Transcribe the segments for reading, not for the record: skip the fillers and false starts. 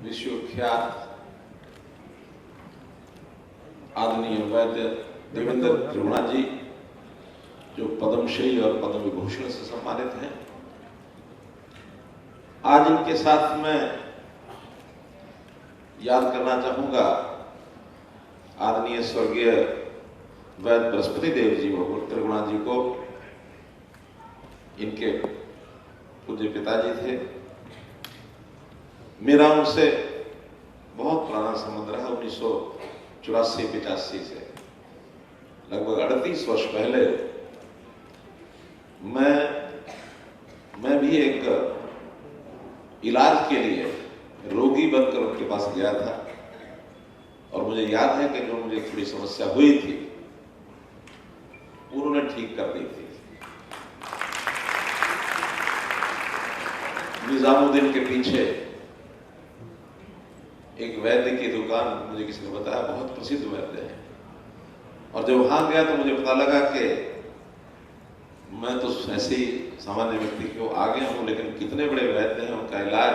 विश्वविख्यात आदरणीय वैद्य देवेंद्र त्रिगुणा जी, जो पद्मश्री और पद्म विभूषण से सम्मानित हैं। आज इनके साथ मैं याद करना चाहूंगा आदरणीय स्वर्गीय वैद्य बृहस्पति देव जी त्रिगुणा जी को। इनके पूज्य पिताजी थे। मेरा उनसे बहुत पुराना संबंध रहा। 1984-85 से लगभग 38 वर्ष पहले मैं भी एक इलाज के लिए रोगी बनकर उनके पास गया था और मुझे याद है कि जो मुझे थोड़ी समस्या हुई थी उन्होंने ठीक कर दी थी। निजामुद्दीन के पीछे एक वैद्य की दुकान, मुझे किसी ने बताया, बहुत प्रसिद्ध वैद्य है। और जब वहां गया तो मुझे पता लगा कि मैं तो ऐसे ही सामान्य व्यक्ति को आ गया हूं, लेकिन कितने बड़े वैद्य हैं। उनका इलाज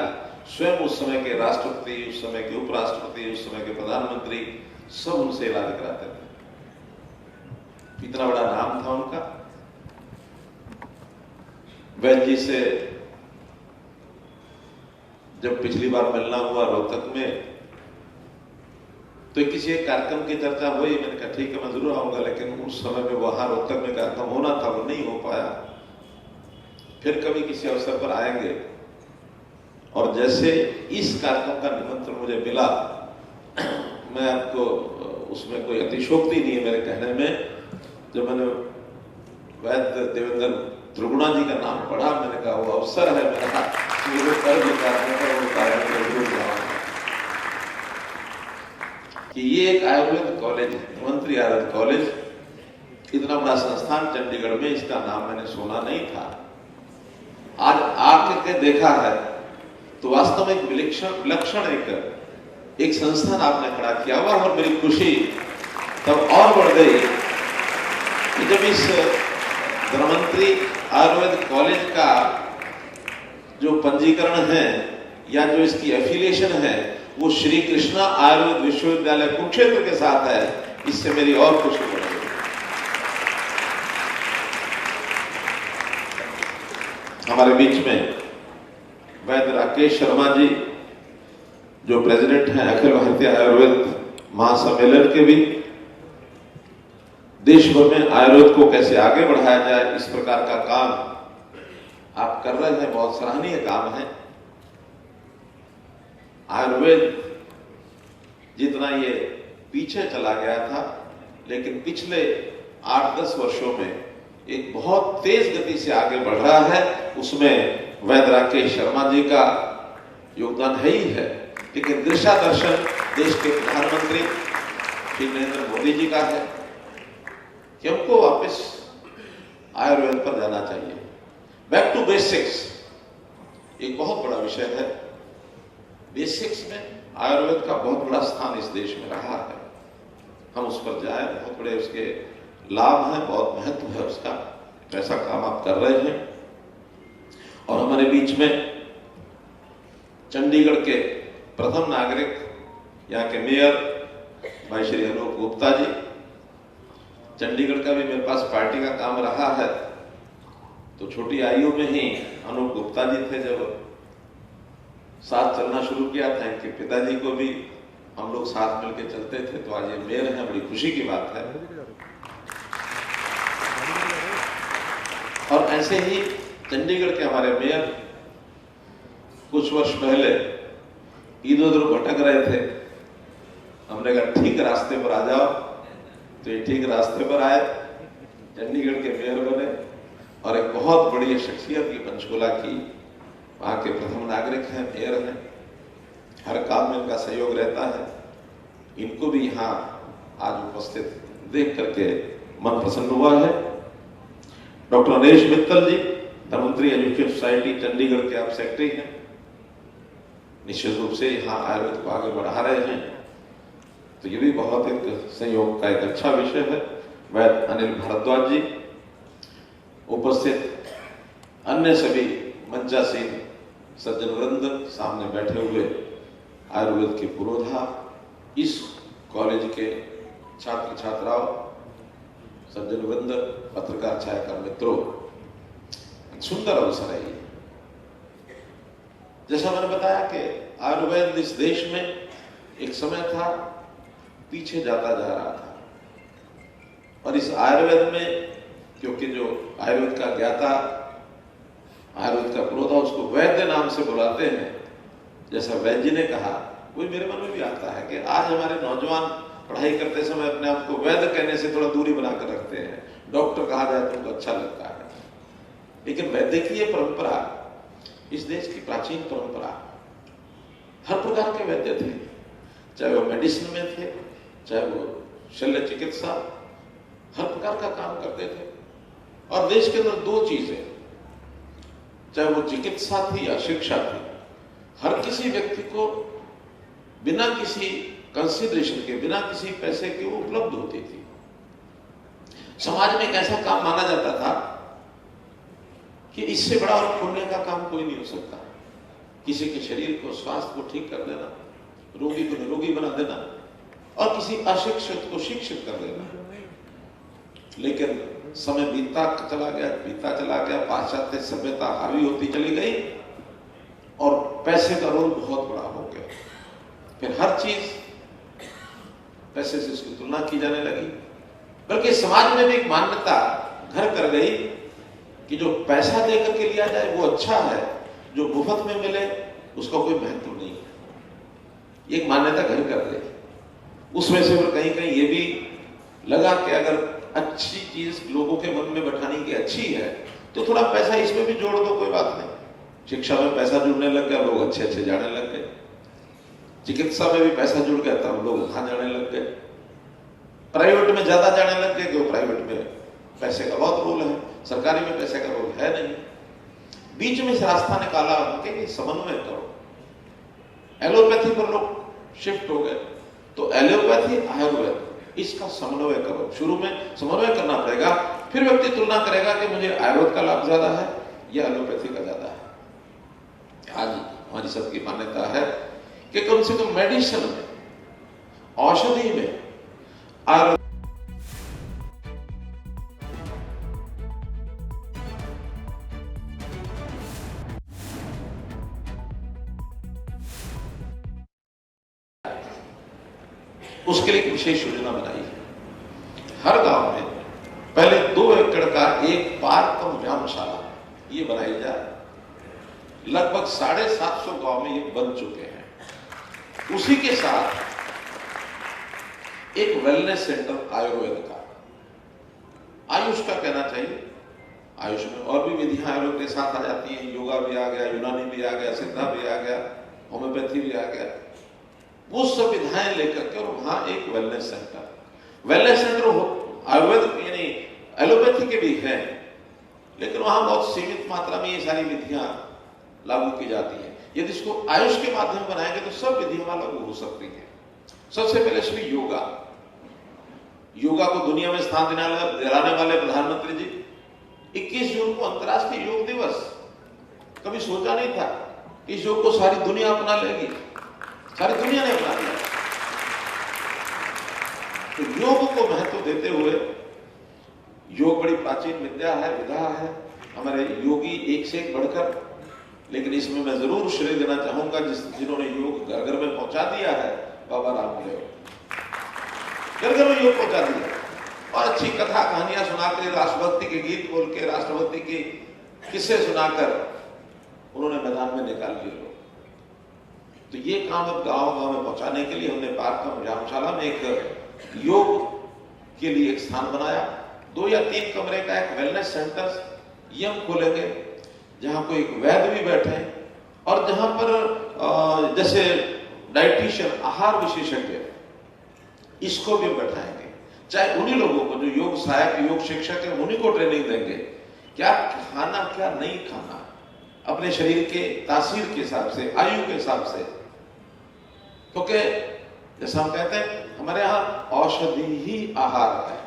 स्वयं उस समय के राष्ट्रपति, उस समय के उपराष्ट्रपति, उस समय के प्रधानमंत्री सब उनसे इलाज कराते थे। इतना बड़ा नाम था उनका। वैद्य जी से जब पिछली बार मिलना हुआ रोहतक में, तो किसी एक कार्यक्रम की चर्चा हुई। मैंने कहा ठीक है, मैं जरूर आऊंगा, लेकिन उस समय में वहां रोहतक में कार्यक्रम होना था, वो नहीं हो पाया। फिर कभी किसी अवसर पर आएंगे। और जैसे इस कार्यक्रम का निमंत्रण मुझे मिला, मैं आपको उसमें कोई अतिशोक्ति नहीं है मेरे कहने में, जब मैंने वैद्य देवेंद्र त्रिगुणा जी का नाम पढ़ा, मैंने कहा वो अवसर है मेरा कि ये एक आयुर्वेद कॉलेज है, मंत्री आयुर्वेद कॉलेज, इतना बड़ा संस्थान चंडीगढ़ में, इसका नाम मैंने सुना नहीं था। आज आके देखा है तो वास्तव में एक विलक्षण एक संस्थान आपने खड़ा किया हुआ। और मेरी खुशी तब और बढ़ गई कि जब इस धर्मंत्री आयुर्वेद कॉलेज का जो पंजीकरण है या जो इसकी एफिलिएशन है वो श्री कृष्णा आयुर्वेद विश्वविद्यालय कुरुक्षेत्र के साथ है। इससे मेरी और खुशी बढ़ गई। हमारे बीच में वैद्य राकेश शर्मा जी, जो प्रेसिडेंट हैं अखिल भारतीय आयुर्वेद महासम्मेलन के भी। देश भर में आयुर्वेद को कैसे आगे बढ़ाया जाए, इस प्रकार का काम आप कर रहे हैं, बहुत सराहनीय काम है। आयुर्वेद जितना ये पीछे चला गया था, लेकिन पिछले 8-10 वर्षों में एक बहुत तेज गति से आगे बढ़ रहा है। उसमें वैद्य राकेश शर्मा जी का योगदान है ही है, लेकिन दिशा दर्शन देश के प्रधानमंत्री श्री नरेंद्र मोदी जी का है कि हमको वापस आयुर्वेद पर जाना चाहिए। बैक टू बेसिक्स एक बहुत बड़ा विषय है। बेसिक्स में आयुर्वेद का बहुत बड़ा स्थान इस देश में रहा है। हम उस पर जाएं, बहुत बड़े उसके लाभ हैं, बहुत महत्व है उसका। ऐसा काम आप कर रहे हैं। और हमारे बीच में चंडीगढ़ के प्रथम नागरिक, यहाँ के मेयर भाई श्री अनूप गुप्ता जी। चंडीगढ़ का भी मेरे पास पार्टी का काम रहा है, तो छोटी आयु में ही अनूप गुप्ता जी थे। जब साथ चलना शुरू किया था, इनके पिताजी को भी हम लोग साथ मिलकर चलते थे, तो आज ये मेयर है, बड़ी खुशी की बात है। और ऐसे ही चंडीगढ़ के हमारे मेयर कुछ वर्ष पहले इधर उधर भटक रहे थे। हमने कहा ठीक रास्ते पर आ जाओ, तो ये ठीक रास्ते पर आए, चंडीगढ़ के मेयर बने और एक बहुत बड़ी शख्सियत की पंचकूला की, वहां के प्रथम नागरिक हैं, मेयर हैं। हर काम में इनका सहयोग रहता है। इनको भी यहाँ आज उपस्थित देख करके मन प्रसन्न हुआ है। डॉक्टर नरेश मित्तल जी, धर्मंत्री एजुकेशन सोसाइटी चंडीगढ़ के आप सेक्रेटरी हैं, निश्चित रूप से यहाँ आयुर्वेद को आगे बढ़ा रहे हैं, तो ये भी बहुत एक सहयोग का एक अच्छा विषय है। वैद्य अनिल भारद्वाज जी, उपस्थित अन्य सभी मंचासीन सज्जन वृंद, सामने बैठे हुए आयुर्वेद के पुरोधा, इस कॉलेज के छात्र छात्राओं, सज्जन वृंद, पत्रकार छायाकार मित्रों, सुंदर अवसर है ये। जैसा मैंने बताया कि आयुर्वेद इस देश में एक समय था पीछे जाता जा रहा था, और इस आयुर्वेद में, क्योंकि जो आयुर्वेद का ज्ञाता, आयुर्वेद का पुरोधा, उसको वैद्य नाम से बुलाते हैं, जैसा वैद्य जी ने कहा, वही मेरे मन में भी आता है कि आज हमारे नौजवान पढ़ाई करते समय अपने आप को वैद्य कहने से थोड़ा दूरी बनाकर रखते हैं। डॉक्टर कहा जाए तो उनको अच्छा लगता है, लेकिन वैद्य की ये परंपरा, इस देश की प्राचीन परंपरा, हर प्रकार के वैद्य थे, चाहे वो मेडिसिन में थे, चाहे वो शल्य चिकित्सा, हर प्रकार का काम करते थे। और देश के अंदर दो चीजें, चाहे वो चिकित्सा थी या शिक्षा थी, हर किसी व्यक्ति को बिना किसी कंसिडरेशन के, बिना किसी पैसे के वो उपलब्ध होती थी। समाज में एक ऐसा काम माना जाता था कि इससे बड़ा और पुण्य का काम कोई नहीं हो सकता। किसी के शरीर को, स्वास्थ्य को ठीक कर देना, रोगी को निरोगी बना देना, और किसी अशिक्षित को शिक्षित कर देना। लेकिन समय बीतता चला गया, पाश्चात्य सभ्यता हावी होती चली गई, और पैसे का रोल बहुत बड़ा हो गया। फिर हर चीज पैसे से इसकी तुलना की जाने लगी, बल्कि समाज में भी एक मान्यता घर कर गई कि जो पैसा देकर के लिया जाए वो अच्छा है, जो मुफ्त में मिले उसका कोई महत्व नहीं है। एक मान्यता घर कर गई। उसमें से फिर कहीं कहीं ये भी लगा कि अगर अच्छी चीज लोगों के मन में बैठानी की अच्छी है तो थोड़ा पैसा इसमें भी जोड़ दो, कोई बात नहीं। शिक्षा में पैसा जुड़ने लग गया, लोग अच्छे अच्छे जाने लग गए। चिकित्सा में भी पैसा जुड़ गया, तब लोग वहां जाने लग गए। प्राइवेट में ज्यादा जाने लग गए, क्योंकि प्राइवेट में पैसे का बहुत रोल है, सरकारी में पैसे का रोल है नहीं। बीच में इस रास्ता निकाला कि समन्वय करो। एलोपैथी पर लोग शिफ्ट हो गए, तो एलोपैथी, आयुर्वेद, इसका समन्वय करो। शुरू में समन्वय करना पड़ेगा, फिर व्यक्ति तुलना करेगा कि मुझे आयुर्वेद का लाभ ज्यादा है या एलोपैथी का ज्यादा है। आज हमारी सबकी मान्यता है कि कम से कम मेडिसिन में, औषधि में आयुर्वेद उसके लिए एक विशेष योजना बनाई है। हर गांव में पहले 2 एकड़ का एक पार्क कम व्यायामशाला ये बनाई जाए। लगभग 750 गांव में ये बन चुके हैं। उसी के साथ एक वेलनेस सेंटर आयुर्वेद का, आयुष का कहना चाहिए। आयुष में और भी विधियां आयुर्वेद के साथ आ जाती हैं। योगा भी आ गया, यूनानी भी आ गया, सिद्धा भी आ गया, होम्योपैथी भी आ गया। वो सब विधाएं लेकर के, और वहां एक वेलनेस सेंटर आयुर्वेद यानी एलोपैथी के भी हैं, लेकिन वहां बहुत सीमित मात्रा में ये सारी विधियां लागू की जाती है। यदि इसको आयुष के माध्यम बनाएंगे तो सब विधियां वहां लागू हो सकती है। सबसे पहले श्री योगा को दुनिया में स्थान दिलाने वाले प्रधानमंत्री जी 21 जून को अंतर्राष्ट्रीय योग दिवस, कभी सोचा नहीं था कि इस योग को सारी दुनिया अपना लेगी। सारी दुनिया ने अपना लिया। तो योग को महत्व देते हुए, योग बड़ी प्राचीन विद्या है, विधा है, हमारे योगी एक से एक बढ़कर, लेकिन इसमें मैं जरूर श्रेय देना चाहूंगा जिन्होंने योग घर घर में पहुंचा दिया है, बाबा रामदेव। घर घर में योग पहुंचा दिया, और अच्छी कथा कहानियां सुनाकर, राष्ट्रभक्ति के गीत बोल के, राष्ट्रभक्ति के किस्से सुनाकर उन्होंने मैदान में निकाल लिए लोग। तो ये काम अब गांव गांव में पहुंचाने के लिए हमने पार्क का व्यायामशाला में एक योग के लिए एक स्थान बनाया। 2 या 3 कमरे का एक वेलनेस सेंटर ये हम खोलेंगे, जहां कोई एक वैद्य भी बैठे, और जहां पर जैसे डाइटिशियन, आहार विशेषज्ञ, इसको भी बैठाएंगे। चाहे उन्हीं लोगों को जो योग सहायक, योग शिक्षक है, उन्हीं को ट्रेनिंग देंगे क्या खाना क्या नहीं खाना, अपने शरीर के तासीर के हिसाब से, आयु के हिसाब से। क्योंकि जैसा हम कहते हैं हमारे यहाँ औषधि ही आहार है,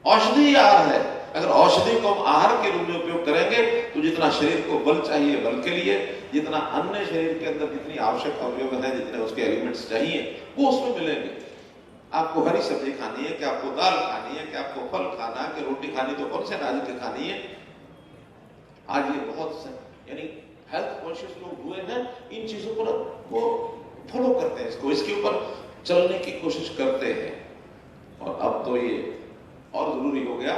औषधि ही आहार है। अगर औषधि को हम आहार के रूप में उपयोग करेंगे तो जितना शरीर को बल चाहिए बल के लिए, जितना अन्य शरीर के अंदर जितनी आवश्यक अवयव है, जितने उसके एलिमेंट्स चाहिए वो उसमें मिलेंगे। आपको हरी सब्जी खानी है, कि आपको दाल खानी है, कि आपको फल खाना है, कि रोटी खानी तो कौन से अनाज की खानी है। आज ये बहुत यानी हेल्थ कॉन्शियस लोग हुए हैं, इन चीजों को वो फॉलो करते हैं, इसके ऊपर चलने की कोशिश करते हैं। और अब तो ये और जरूरी हो गया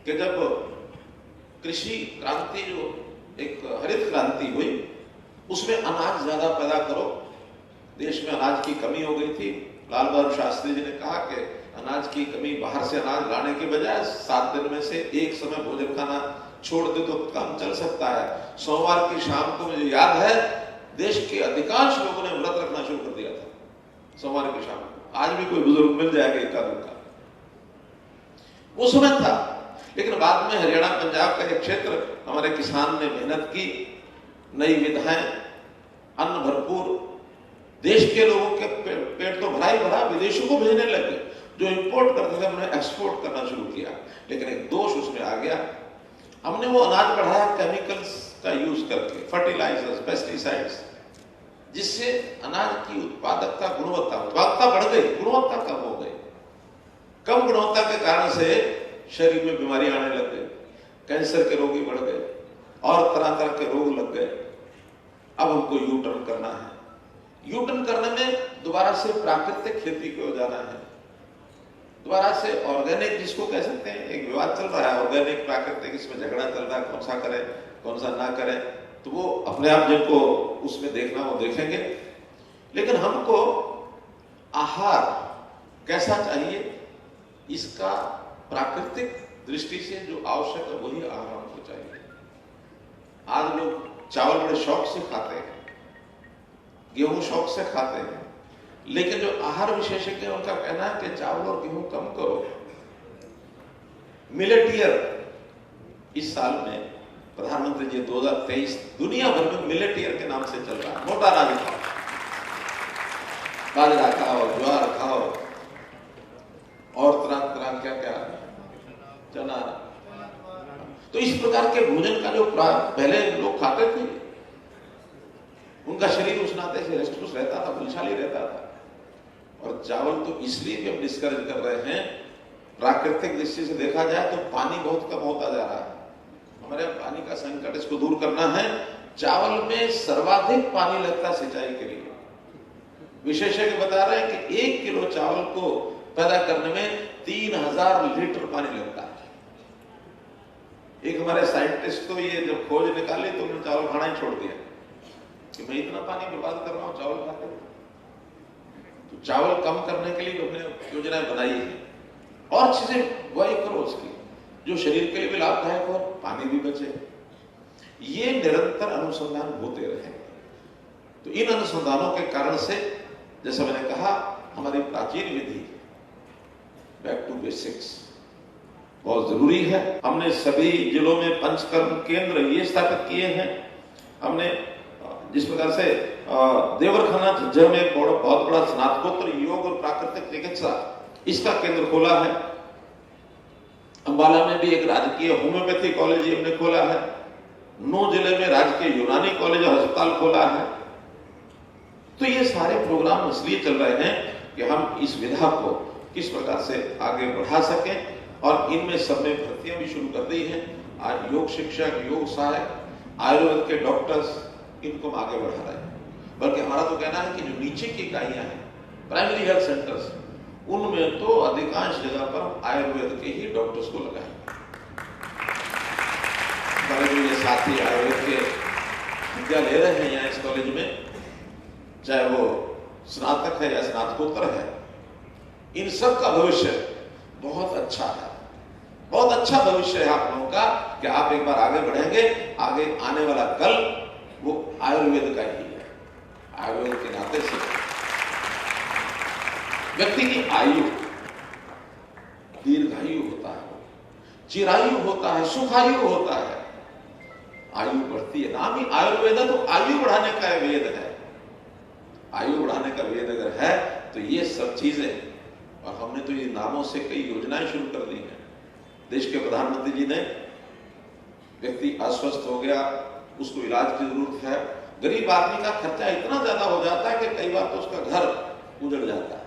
कि जब कृषि क्रांति जो एक हरित क्रांति हुई, उसमें अनाज ज्यादा पैदा करो। देश में अनाज की कमी हो गई थी। लाल बहादुर शास्त्री जी ने कहा कि अनाज की कमी, बाहर से अनाज लाने के बजाय 7 दिन में से एक समय भोजन खाना छोड़ दे तो काम चल सकता है। सोमवार की शाम को मुझे याद है, देश के अधिकांश लोगों ने व्रत रखना शुरू कर दिया था सोमवार की शाम को। आज भी कोई बुजुर्ग मिल जाएगा इक्का दुक्का, वो समय था। लेकिन बाद में हरियाणा पंजाब का एक क्षेत्र, हमारे किसान ने मेहनत की, नई विधाएं, अन्न भरपूर, देश के लोगों के पेट तो भरा ही भरा, विदेशों को भेजने लगे। जो इंपोर्ट करते थे हमने एक्सपोर्ट करना शुरू किया। लेकिन एक दोष उसमें आ गया, हमने वो अनाज बढ़ाया केमिकल्स का यूज करके, फर्टिलाइजर्स, पेस्टिसाइड्स, जिससे अनाज की उत्पादकता, गुणवत्ता बढ़ गई, गुणवत्ता कम हो गई। कम गुणवत्ता के कारण से शरीर में बीमारियां आने लग गई, कैंसर के रोगी बढ़ गए और तरह तरह के रोग लग गए। अब हमको यू टर्न करना है। यू टर्न करने में दोबारा से प्राकृतिक खेती की ओर जाना है, दोबारा से ऑर्गेनिक, जिसको कह सकते हैं, एक विवाद चल रहा है ऑर्गेनिक प्राकृतिक, इसमें झगड़ा चल रहा है कौन सा करें कौन सा ना करें। तो वो अपने आप जिनको उसमें देखना वो देखेंगे। लेकिन हमको आहार कैसा चाहिए, इसका प्राकृतिक दृष्टि से जो आवश्यक है वही आहार हमको चाहिए। आज लोग चावल बड़े शौक से खाते हैं, गेहूं शौक से खाते हैं, लेकिन जो आहार विशेषज्ञ उनका कहना है कि चावल और गेहूं कम करो। मिलेट ईयर इस साल में प्रधानमंत्री जी 2023 दुनिया भर में मिलेट ईयर के नाम से चल रहा है। मोटा अनाज खाओ, बाजरा खाओ, ज्वार खाओ और तरह तरह क्या क्या चना। तो इस प्रकार के भोजन का जो पहले लोग खाते थे, उनका शरीर उस नाते से हष्ट-पुष्ट रहता था, बलशाली रहता था। और चावल तो इसलिए भी हम डिस्करेज कर रहे हैं, प्राकृतिक दृष्टि से देखा जाए तो पानी बहुत कम होता जा रहा है। हमारे यहाँ पानी का संकट, इसको दूर करना है। चावल में सर्वाधिक पानी लगता है सिंचाई के लिए। विशेषज्ञ बता रहे हैं कि 1 किलो चावल को पैदा करने में 3000 लीटर पानी लगता है। एक हमारे साइंटिस्ट तो ये जब खोज निकाली तो उन्होंने चावल खाना ही छोड़ दिया कि मैं इतना पानी बर्बाद कर रहा हूं चावल खाते। तो चावल कम करने के लिए हमने योजनाएं बनाई है और चीजें बुआई करो उसकी, जो शरीर के लिए भी लाभदायक हो, पानी भी बचे। ये निरंतर अनुसंधान होते रहे। तो इन अनुसंधानों के कारण से, जैसा मैंने कहा, हमारी प्राचीन विधि बैक टू बेसिक्स बहुत जरूरी है। हमने सभी जिलों में पंचकर्म केंद्र ये स्थापित किए हैं। हमने जिस प्रकार से देवरखाना झज्जर में बहुत बड़ा स्नातकोत्तर योग और प्राकृतिक चिकित्सा इसका केंद्र खोला है। अंबाला में भी एक राजकीय होम्योपैथी कॉलेज हमने खोला है। 9 जिले में राजकीय यूनानी कॉलेज और अस्पताल खोला है। तो ये सारे प्रोग्राम इसलिए चल रहे हैं कि हम इस विधा को किस प्रकार से आगे बढ़ा सकें, और इनमें सब में भर्तियां भी शुरू कर दी हैं। आज योग शिक्षक, योग सहायक, आयुर्वेद के डॉक्टर्स, इनको हम आगे बढ़ा रहे हैं। बल्कि हमारा तो कहना है कि जो नीचे की इकाइयां हैं, प्राइमरी हेल्थ सेंटर्स, उनमें तो अधिकांश जगह पर आयुर्वेद के ही डॉक्टर्स को लगाएं। हमारे जो ये साथी आयुर्वेद के विद्या ले रहे हैं यहाँ इस कॉलेज में, चाहे वो स्नातक है या स्नातकोत्तर है, इन सब का भविष्य बहुत अच्छा है। बहुत अच्छा भविष्य है आप लोगों का कि आप एक बार आगे बढ़ेंगे। आगे आने वाला कल वो आयुर्वेद का ही है। आयुर्वेद के नाते से व्यक्ति की आयु दीर्घायु होता है, चिरायु होता है, सुखायु होता है। आयु बढ़ती है, नाम ही आयुर्वेद है, तो आयु बढ़ाने का वेद है। आयु बढ़ाने का वेद अगर है तो ये सब चीजें, और हमने तो ये नामों से कई योजनाएं शुरू कर दी हैं। देश के प्रधानमंत्री जी ने व्यक्ति अस्वस्थ हो गया, उसको इलाज की जरूरत है। गरीब आदमी का खर्चा इतना ज्यादा हो जाता है कि कई बार तो उसका घर उजड़ जाता है,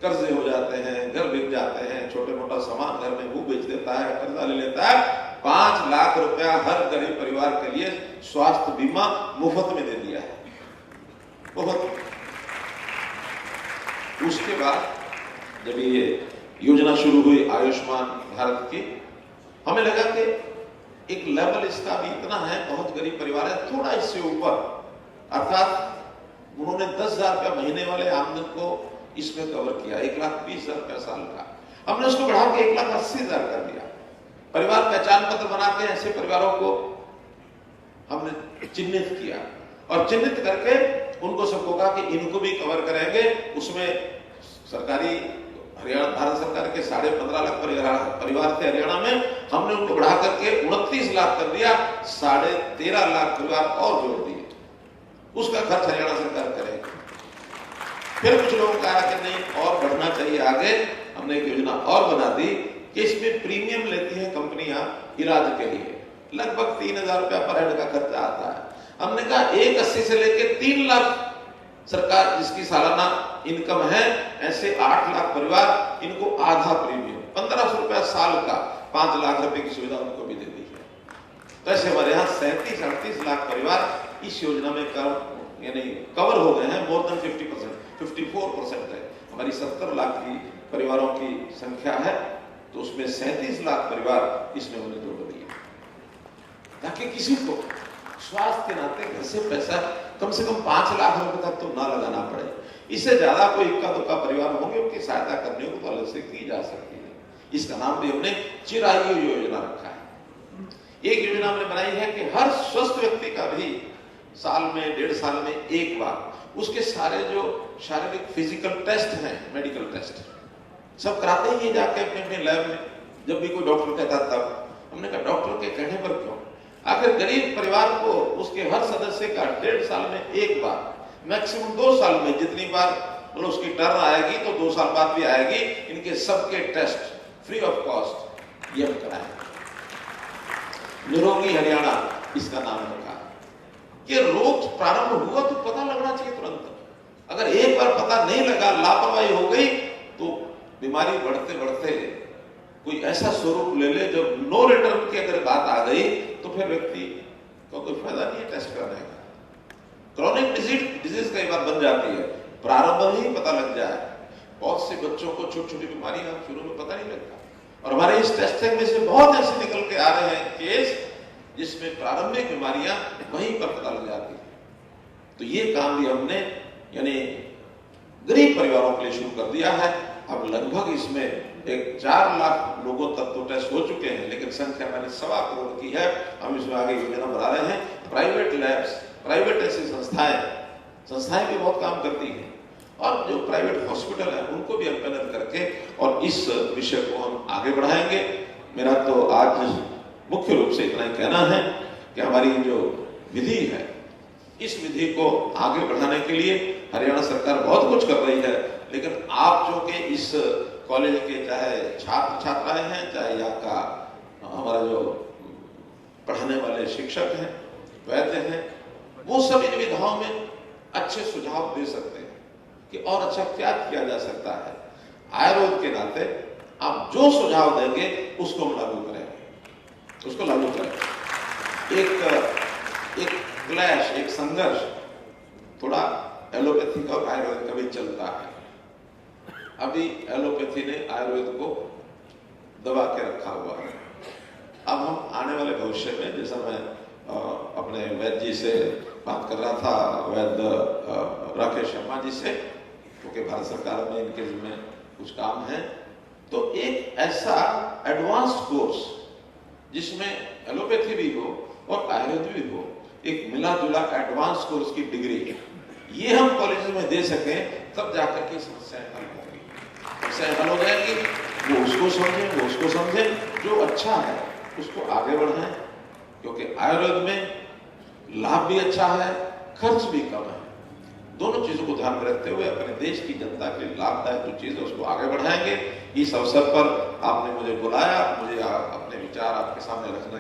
कर्जे हो जाते हैं, घर बिक जाते हैं, छोटे मोटा सामान घर में वो बेच देता है, कर्जा ले लेता है। 5 लाख रुपया हर गरीब परिवार के लिए स्वास्थ्य बीमा मुफ्त में दे दिया है, मुफ्त। उसके बाद जब ये योजना शुरू हुई आयुष्मान भारत की, हमें लगा कि एक लेवल इसका भी इतना है, बहुत गरीब परिवार है, थोड़ा इससे ऊपर, अर्थात उन्होंने 10,000 रुपया महीने वाले आमदन को इसमें कवर किया, 1,20,000 रुपया साल का। हमने उसको बढ़ा के 1,80,000 कर दिया। परिवार पहचान पत्र बना के ऐसे परिवारों को हमने चिन्हित किया और चिन्हित करके उनको सबको कहा कि इनको भी कवर करेंगे। उसमें सरकारी हरियाणा भारत सरकार के 15.5 लाख परिवार थे हरियाणा में, हमने उनको बढ़ा करके 29 लाख कर दिया, 13.5 लाख परिवार और जोड़ दिए। उसका खर्च हरियाणा सरकार करेगी। फिर कुछ लोगों का कि नहीं और बढ़ना चाहिए आगे, हमने एक योजना और बना दी कि इसमें प्रीमियम लेती है कंपनियां इलाज के लिए, लगभग 3,000 रुपया पर हेड का खर्चा आता है। हमने कहा 1,80 से लेके 3 लाख सरकार जिसकी सालाना इनकम है, ऐसे 8 लाख परिवार, इनको आधा प्रीमियम 1,500 रुपया साल का 5 लाख रुपए की सुविधा उनको भी दे दी है। तो ऐसे हमारे यहाँ 37-38 लाख परिवार इस योजना में कवर हो गए हैं। मोर देन 50%, 54% है। हमारी 70 लाख की परिवारों की संख्या है, तो उसमें 37 लाख परिवार इसमें उन्हें जोड़ दिए, ताकि किसी को स्वास्थ्य के नाते घर से पैसा कम से कम 5 लाख रुपए तक तो ना लगाना पड़े। इससे ज्यादा कोई इक्का दुक्का परिवार होंगे, उनकी सहायता करने को तो अलग से की जा सकती है। इसका नाम भी हमने चिरायु योजना रखा है। एक योजना हमने बनाई है कि हर स्वस्थ व्यक्ति का भी साल में 1.5 साल में एक बार उसके सारे जो शारीरिक फिजिकल टेस्ट हैं, मेडिकल टेस्ट सब कराते ही जाके अपने अपने लैब में। जब भी कोई डॉक्टर कहता तब हमने कहा डॉक्टर के कहने पर क्यों, आखिर गरीब परिवार को उसके हर सदस्य का 1.5 साल में एक बार, मैक्सिमम 2 साल में जितनी बार मतलब उसकी टर्न आएगी तो 2 साल बाद भी आएगी, इनके सबके टेस्ट फ्री ऑफ कॉस्ट ये हम कराएंगे। निरोगी हरियाणा इसका नाम रखा। ये रोग प्रारंभ हुआ तो पता लगना चाहिए तुरंत। अगर एक बार पता नहीं लगा, लापरवाही हो गई, तो बीमारी बढ़ते बढ़ते कोई ऐसा स्वरूप ले ले जब नो रिटर्न की अगर बात आ गई तो फिर व्यक्ति को कोई फायदा नहीं है टेस्ट कराने का। क्रॉनिक डिजीज कई बार बन जाती है, प्रारंभ ही पता लग जाए। बहुत से बच्चों को छोटी छोटी बीमारियां शुरू में पता नहीं लगता, और हमारे इस टेस्टिंग में से बहुत ऐसे निकल के आ रहे हैं केस जिसमें प्रारंभिक बीमारियां वहीं पर पता लग जाती है। तो ये काम भी हमने यानी गरीब परिवारों के लिए शुरू कर दिया है। अब लगभग इसमें एक 4 लाख लोगों तक तो टेस्ट हो चुके हैं, लेकिन संख्या मैंने 1.25 करोड़ की है। हम इसमें आगे योजना बढ़ा रहे हैं। प्राइवेट लैब्स, प्राइवेट ऐसी संस्थाएं भी बहुत काम करती हैं, और जो प्राइवेट हॉस्पिटल है उनको भी अल्पनत करके और इस विषय को हम आगे बढ़ाएंगे। मेरा तो आज मुख्य रूप से इतना ही कहना है कि हमारी जो विधि है, इस विधि को आगे बढ़ाने के लिए हरियाणा सरकार बहुत कुछ कर रही है, लेकिन आप जो कि इस कॉलेज के चाहे छात्र छात्राएं हैं, चाहे यहाँ का हमारा जो पढ़ाने वाले शिक्षक हैं, वैद्य हैं, वो सब इन विधाओं में अच्छे सुझाव दे सकते हैं कि और अच्छा क्या किया जा सकता है। आयुर्वेद के नाते आप जो सुझाव देंगे उसको हम लागू करेंगे, उसको लागू करेंगे। एक क्लैश, एक संघर्ष थोड़ा एलोपैथी का और आयुर्वेद का भी चलता है। अभी एलोपैथी ने आयुर्वेद को दबा के रखा हुआ है। अब हम आने वाले भविष्य में, जैसा मैं अपने वैद्य जी से बात कर रहा था, वैद्य राकेश शर्मा जी से, क्योंकि भारत सरकार में इनके जिम्मे कुछ काम है, तो एक ऐसा एडवांस्ड कोर्स जिसमें एलोपैथी भी हो और आयुर्वेद भी हो, एक मिला जुला एडवांस कोर्स की डिग्री है, ये हम कॉलेज में दे सकें, तब जाकर के समस्याएं हल होंगी। समस्याएं हल हो जाएंगी, वो उसको समझें, जो अच्छा है उसको आगे बढ़ाएं, क्योंकि आयुर्वेद में लाभ भी अच्छा है, खर्च भी कम है। दोनों चीजों को ध्यान में रखते हुए अपने देश की जनता के लिए लाभदायक जो चीज है उसको आगे बढ़ाएंगे। इस अवसर पर आपने मुझे बुलाया, मुझे अपने विचार आपके सामने रखना